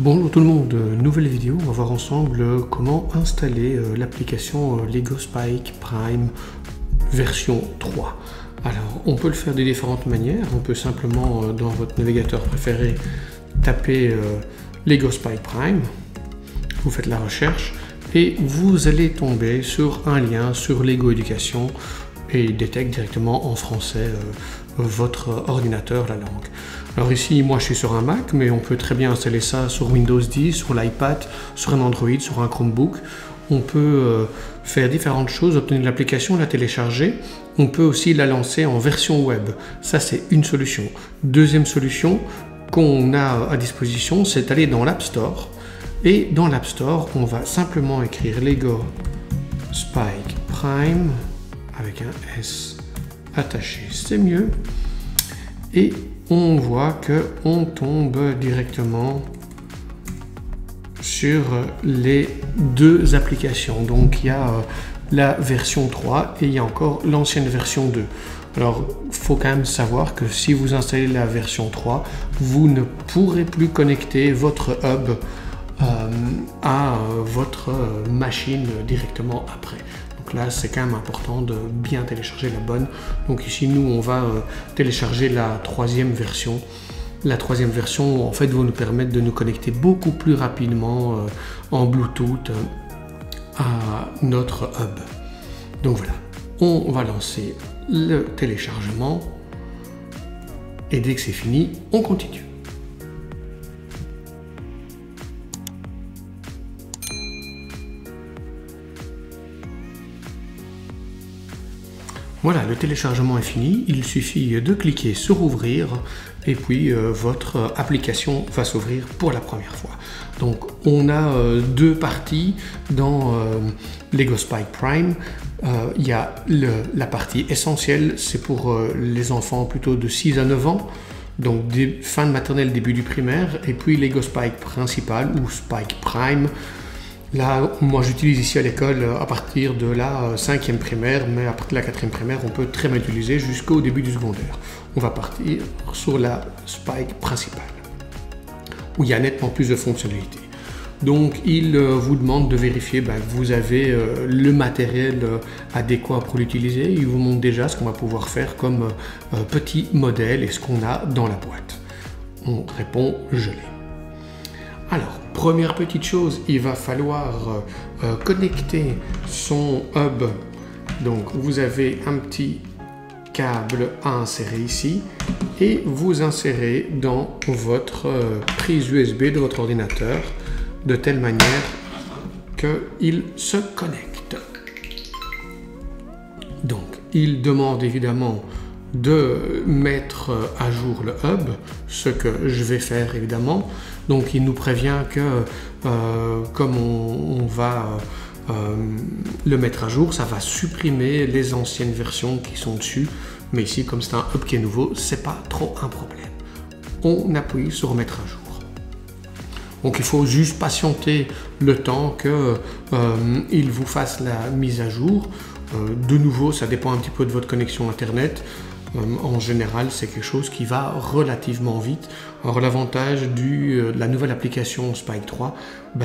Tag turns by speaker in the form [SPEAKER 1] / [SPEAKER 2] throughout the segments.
[SPEAKER 1] Bonjour tout le monde, nouvelle vidéo, on va voir ensemble comment installer l'application Lego Spike Prime version 3. Alors on peut le faire de différentes manières, on peut simplement dans votre navigateur préféré taper Lego Spike Prime, vous faites la recherche et vous allez tomber sur un lien sur Lego Éducation et il détecte directement en français votre ordinateur, la langue. Alors ici, moi je suis sur un Mac, mais on peut très bien installer ça sur Windows 10, sur l'iPad, sur un Android, sur un Chromebook. On peut faire différentes choses, obtenir l'application, la télécharger. On peut aussi la lancer en version web. Ça, c'est une solution. Deuxième solution qu'on a à disposition, c'est d'aller dans l'App Store. Et dans l'App Store, on va simplement écrire Lego Spike Prime avec un S attaché, c'est mieux. Et on voit que on tombe directement sur les deux applications. Donc il y a la version 3 et il y a encore l'ancienne version 2. Alors il faut quand même savoir que si vous installez la version 3, vous ne pourrez plus connecter votre hub à votre machine directement après. Donc là, c'est quand même important de bien télécharger la bonne. Donc ici, nous, on va télécharger la troisième version. La troisième version, en fait, va nous permettre de nous connecter beaucoup plus rapidement en Bluetooth à notre hub. Donc voilà, on va lancer le téléchargement. Et dès que c'est fini, on continue. Voilà, le téléchargement est fini, il suffit de cliquer sur ouvrir et puis votre application va s'ouvrir pour la première fois. Donc on a deux parties dans Lego Spike Prime. Il y a la partie essentielle, c'est pour les enfants plutôt de 6 à 9 ans. Donc fin de maternelle, début du primaire, et puis Lego Spike principal ou Spike Prime. Là, moi j'utilise ici à l'école à partir de la 5e primaire, mais à partir de la 4e primaire, on peut très bien l'utiliser jusqu'au début du secondaire. On va partir sur la Spike principale, où il y a nettement plus de fonctionnalités. Donc, il vous demande de vérifier que vous avez le matériel adéquat pour l'utiliser. Il vous montre déjà ce qu'on va pouvoir faire comme petit modèle et ce qu'on a dans la boîte. On répond « Je l'ai ». Alors, première petite chose, il va falloir connecter son hub. Donc, vous avez un petit câble à insérer ici et vous insérez dans votre prise USB de votre ordinateur de telle manière qu'il se connecte. Donc, il demande évidemment de mettre à jour le hub, ce que je vais faire évidemment. Donc il nous prévient que comme on va le mettre à jour, ça va supprimer les anciennes versions qui sont dessus. Mais ici, comme c'est un hub qui est nouveau, c'est pas trop un problème. On appuie sur mettre à jour. Donc il faut juste patienter le temps qu'il vous fasse la mise à jour. De nouveau, ça dépend un petit peu de votre connexion Internet. En général, c'est quelque chose qui va relativement vite. Alors l'avantage de la nouvelle application Spike 3,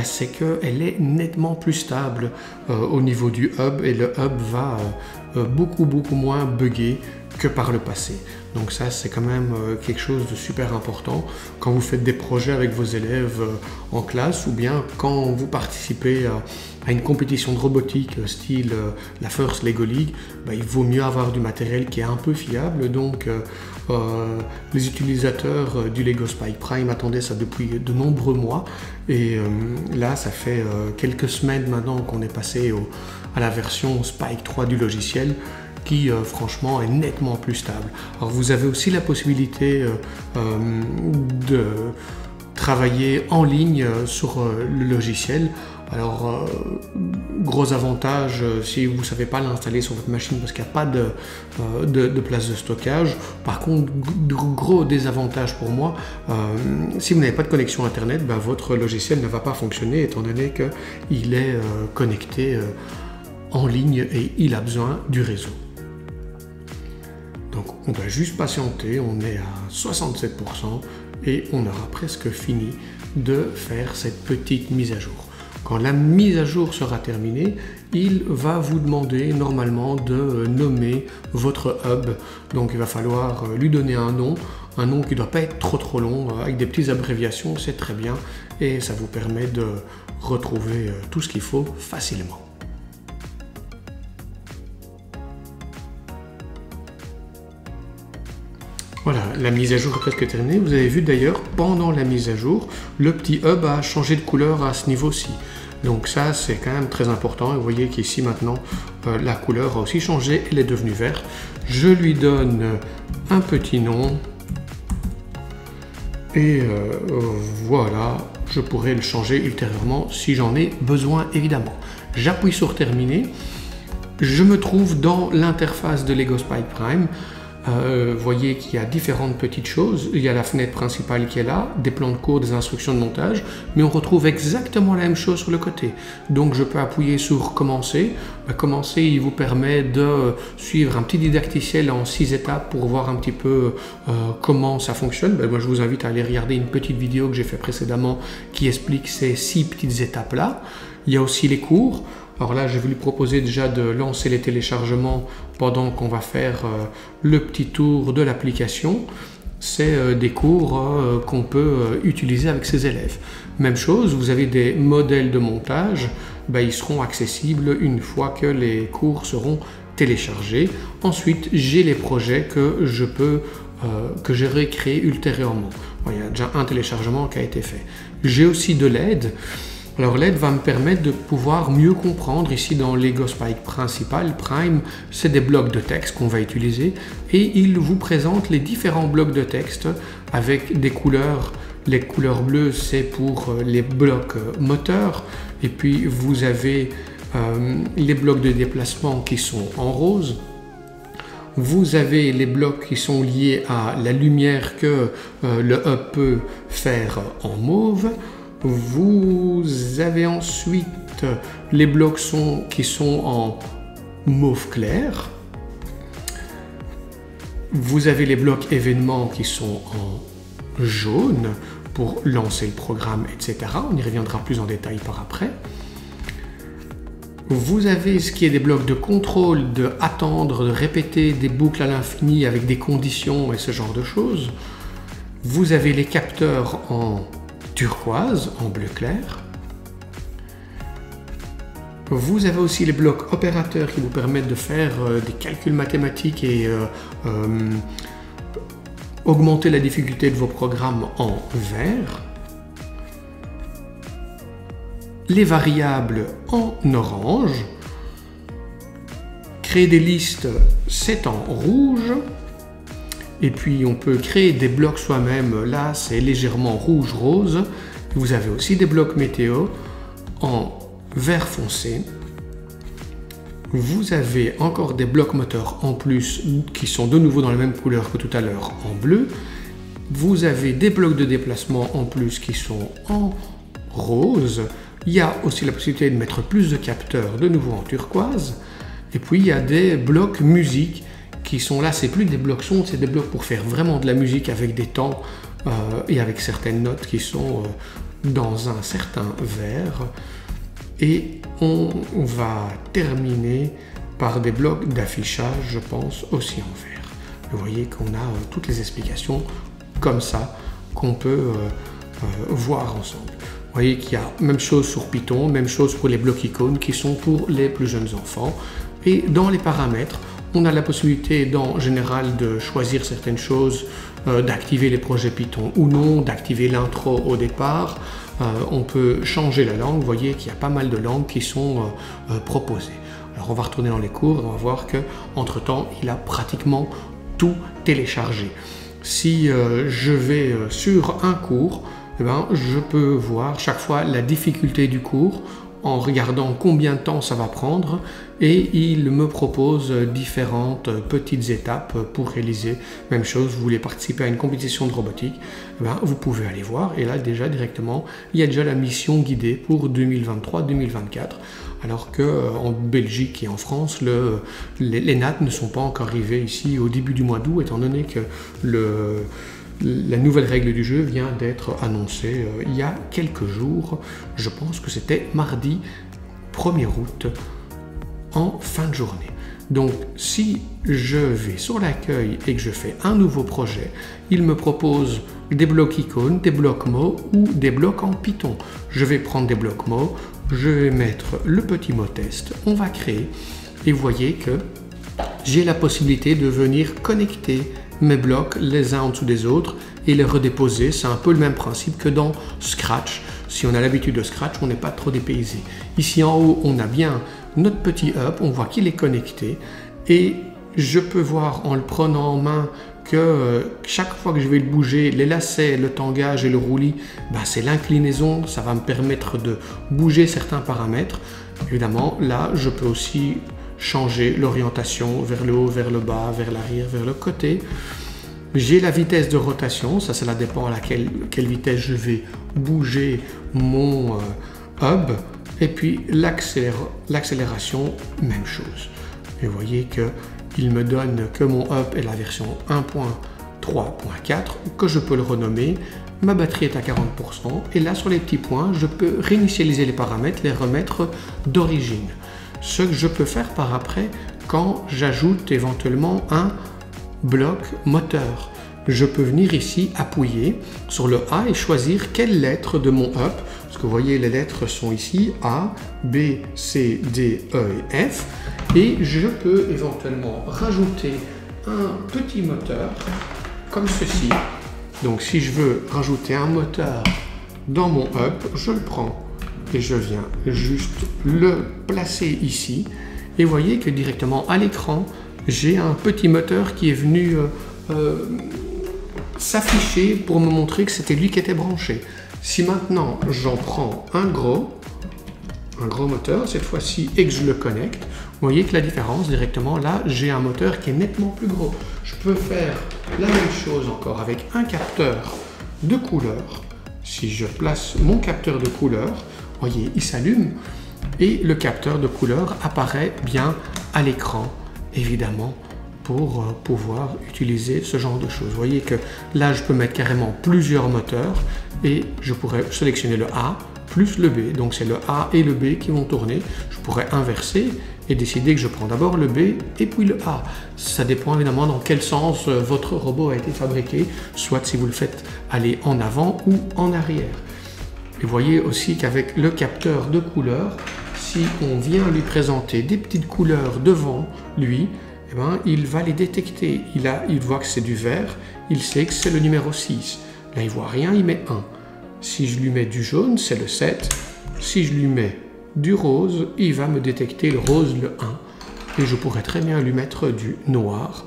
[SPEAKER 1] c'est qu'elle est nettement plus stable au niveau du hub et le hub va beaucoup moins bugger que par le passé. Donc ça, c'est quand même quelque chose de super important quand vous faites des projets avec vos élèves en classe ou bien quand vous participez à une compétition de robotique style la First Lego League, il vaut mieux avoir du matériel qui est un peu fiable. Donc les utilisateurs du Lego Spike Prime attendaient ça depuis de nombreux mois et là, ça fait quelques semaines maintenant qu'on est passé à la version Spike 3 du logiciel qui franchement est nettement plus stable. Alors vous avez aussi la possibilité de travailler en ligne sur le logiciel. Alors gros avantage si vous ne savez pas l'installer sur votre machine parce qu'il n'y a pas de place de stockage. Par contre, gros désavantage pour moi, si vous n'avez pas de connexion Internet, votre logiciel ne va pas fonctionner étant donné qu'il est connecté en ligne et il a besoin du réseau. Donc on va juste patienter, on est à 67% et on aura presque fini de faire cette petite mise à jour. Quand la mise à jour sera terminée, il va vous demander normalement de nommer votre hub. Donc il va falloir lui donner un nom qui ne doit pas être trop long, avec des petites abréviations, c'est très bien et ça vous permet de retrouver tout ce qu'il faut facilement. Voilà, la mise à jour est presque terminée. Vous avez vu d'ailleurs, pendant la mise à jour, le petit hub a changé de couleur à ce niveau-ci. Donc ça, c'est quand même très important. Et vous voyez qu'ici maintenant, la couleur a aussi changé, elle est devenue verte. Je lui donne un petit nom. Et voilà, je pourrais le changer ultérieurement si j'en ai besoin, évidemment. J'appuie sur terminer. Je me trouve dans l'interface de Lego Spike Prime. Vous voyez qu'il y a différentes petites choses. Il y a la fenêtre principale qui est là, des plans de cours, des instructions de montage, mais on retrouve exactement la même chose sur le côté. Donc je peux appuyer sur commencer. Commencer, il vous permet de suivre un petit didacticiel en 6 étapes pour voir un petit peu comment ça fonctionne. Moi je vous invite à aller regarder une petite vidéo que j'ai fait précédemment qui explique ces 6 petites étapes là. Il y a aussi les cours. Alors là, je vais lui proposer déjà de lancer les téléchargements pendant qu'on va faire le petit tour de l'application. C'est des cours qu'on peut utiliser avec ses élèves. Même chose, vous avez des modèles de montage, ils seront accessibles une fois que les cours seront téléchargés. Ensuite, j'ai les projets que j'aurai créés ultérieurement. Il y a déjà un téléchargement qui a été fait. J'ai aussi de l'aide. Alors l'aide va me permettre de pouvoir mieux comprendre. Ici dans Lego Spike Prime, c'est des blocs de texte qu'on va utiliser et il vous présente les différents blocs de texte avec des couleurs. Les couleurs bleues, c'est pour les blocs moteurs et puis vous avez les blocs de déplacement qui sont en rose. Vous avez les blocs qui sont liés à la lumière que le hub peut faire en mauve. Vous avez ensuite les blocs qui sont en mauve clair. Vous avez les blocs événements qui sont en jaune pour lancer le programme, etc. On y reviendra plus en détail par après. Vous avez ce qui est des blocs de contrôle, de attendre, de répéter des boucles à l'infini avec des conditions et ce genre de choses. Vous avez les capteurs en turquoise, en bleu clair. Vous avez aussi les blocs opérateurs qui vous permettent de faire des calculs mathématiques et augmenter la difficulté de vos programmes en vert. Les variables en orange. Créer des listes, c'est en rouge. Et puis on peut créer des blocs soi-même, là c'est légèrement rouge-rose. Vous avez aussi des blocs météo en vert foncé. Vous avez encore des blocs moteurs en plus qui sont de nouveau dans la même couleur que tout à l'heure en bleu. Vous avez des blocs de déplacement en plus qui sont en rose. Il y a aussi la possibilité de mettre plus de capteurs de nouveau en turquoise. Et puis il y a des blocs musique qui sont là, c'est plus des blocs son, c'est des blocs pour faire vraiment de la musique avec des temps et avec certaines notes qui sont dans un certain vert. Et on va terminer par des blocs d'affichage, je pense, aussi en vert. Vous voyez qu'on a toutes les explications comme ça qu'on peut voir ensemble. Vous voyez qu'il y a même chose sur Python, même chose pour les blocs icônes qui sont pour les plus jeunes enfants. Et dans les paramètres, on a la possibilité en général de choisir certaines choses, d'activer les projets Python ou non, d'activer l'intro au départ. On peut changer la langue, vous voyez qu'il y a pas mal de langues qui sont proposées. Alors on va retourner dans les cours et on va voir qu'entre temps, il a pratiquement tout téléchargé. Si je vais sur un cours, je peux voir chaque fois la difficulté du cours en regardant combien de temps ça va prendre et il me propose différentes petites étapes pour réaliser. Même chose, vous voulez participer à une compétition de robotique, vous pouvez aller voir et là déjà directement il y a déjà la mission guidée pour 2023-2024 alors qu'en Belgique et en France les NAT ne sont pas encore arrivés ici au début du mois d'août étant donné que la nouvelle règle du jeu vient d'être annoncée il y a quelques jours. Je pense que c'était mardi 1er août en fin de journée. Donc si je vais sur l'accueil et que je fais un nouveau projet, il me propose des blocs icônes, des blocs mots ou des blocs en Python. Je vais prendre des blocs mots, je vais mettre le petit mot test, on va créer et vous voyez que j'ai la possibilité de venir connecter mes blocs les uns en dessous des autres et les redéposer. C'est un peu le même principe que dans Scratch. Si on a l'habitude de Scratch, on n'est pas trop dépaysé. Ici en haut, on a bien notre petit hub, on voit qu'il est connecté et je peux voir en le prenant en main que chaque fois que je vais le bouger, les lacets, le tangage et le roulis, c'est l'inclinaison, ça va me permettre de bouger certains paramètres. Évidemment, là, je peux aussi changer l'orientation vers le haut, vers le bas, vers l'arrière, vers le côté. J'ai la vitesse de rotation, ça cela dépend à quelle vitesse je vais bouger mon hub. Et puis l'accélération, même chose. Et vous voyez qu'il me donne que mon hub est la version 1.3.4, que je peux le renommer. Ma batterie est à 40%. Et là, sur les petits points, je peux réinitialiser les paramètres, les remettre d'origine. Ce que je peux faire par après quand j'ajoute éventuellement un bloc moteur. Je peux venir ici appuyer sur le A et choisir quelle lettre de mon hub, parce que vous voyez les lettres sont ici A, B, C, D, E et F, et je peux éventuellement rajouter un petit moteur comme ceci. Donc si je veux rajouter un moteur dans mon hub, je le prends et je viens juste le placer ici et vous voyez que directement à l'écran j'ai un petit moteur qui est venu s'afficher pour me montrer que c'était lui qui était branché. Si maintenant j'en prends un gros moteur cette fois-ci et que je le connecte, vous voyez que la différence directement là j'ai un moteur qui est nettement plus gros. Je peux faire la même chose encore avec un capteur de couleur. Si je place mon capteur de couleur, vous voyez il s'allume et le capteur de couleur apparaît bien à l'écran évidemment pour pouvoir utiliser ce genre de choses. Vous voyez que là je peux mettre carrément plusieurs moteurs et je pourrais sélectionner le A plus le B, donc c'est le A et le B qui vont tourner. Je pourrais inverser et décider que je prends d'abord le B et puis le A. Ça dépend évidemment dans quel sens votre robot a été fabriqué, soit si vous le faites aller en avant ou en arrière. Et vous voyez aussi qu'avec le capteur de couleur, si on vient lui présenter des petites couleurs devant lui, eh bien, il va les détecter. Il voit que c'est du vert, il sait que c'est le numéro 6. Là, il ne voit rien, il met 1. Si je lui mets du jaune, c'est le 7. Si je lui mets du rose, il va me détecter le rose, le 1. Et je pourrais très bien lui mettre du noir.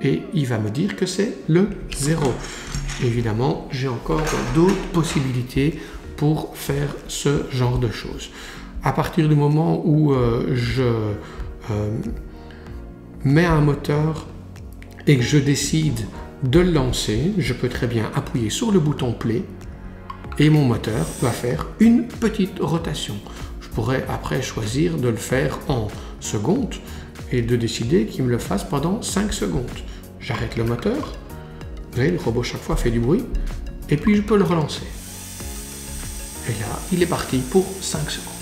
[SPEAKER 1] Et il va me dire que c'est le 0. Évidemment, j'ai encore d'autres possibilités pour faire ce genre de choses. À partir du moment où je mets un moteur et que je décide de le lancer, je peux très bien appuyer sur le bouton play et mon moteur va faire une petite rotation. Je pourrais après choisir de le faire en secondes et de décider qu'il me le fasse pendant 5 secondes. J'arrête le moteur, vous voyez, le robot chaque fois fait du bruit, et puis je peux le relancer. Et là, il est parti pour 5 secondes.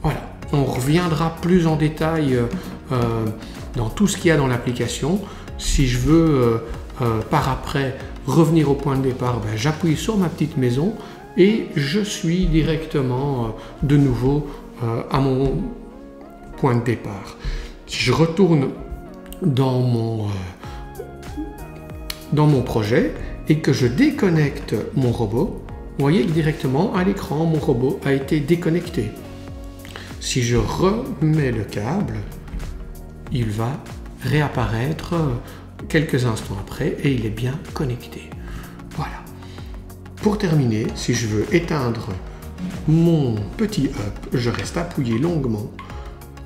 [SPEAKER 1] Voilà, on reviendra plus en détail dans tout ce qu'il y a dans l'application. Si je veux par après revenir au point de départ, j'appuie sur ma petite maison et je suis directement de nouveau à mon point de départ. Si je retourne dans mon projet et que je déconnecte mon robot, vous voyez que directement à l'écran, mon robot a été déconnecté. Si je remets le câble, il va réapparaître quelques instants après et il est bien connecté. Voilà. Pour terminer, si je veux éteindre mon petit hub, je reste appuyé longuement,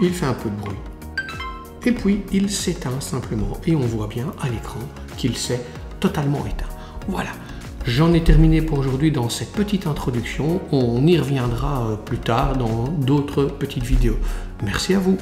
[SPEAKER 1] il fait un peu de bruit. Et puis il s'éteint simplement et on voit bien à l'écran qu'il s'est totalement éteint. Voilà. J'en ai terminé pour aujourd'hui dans cette petite introduction. On y reviendra plus tard dans d'autres petites vidéos. Merci à vous.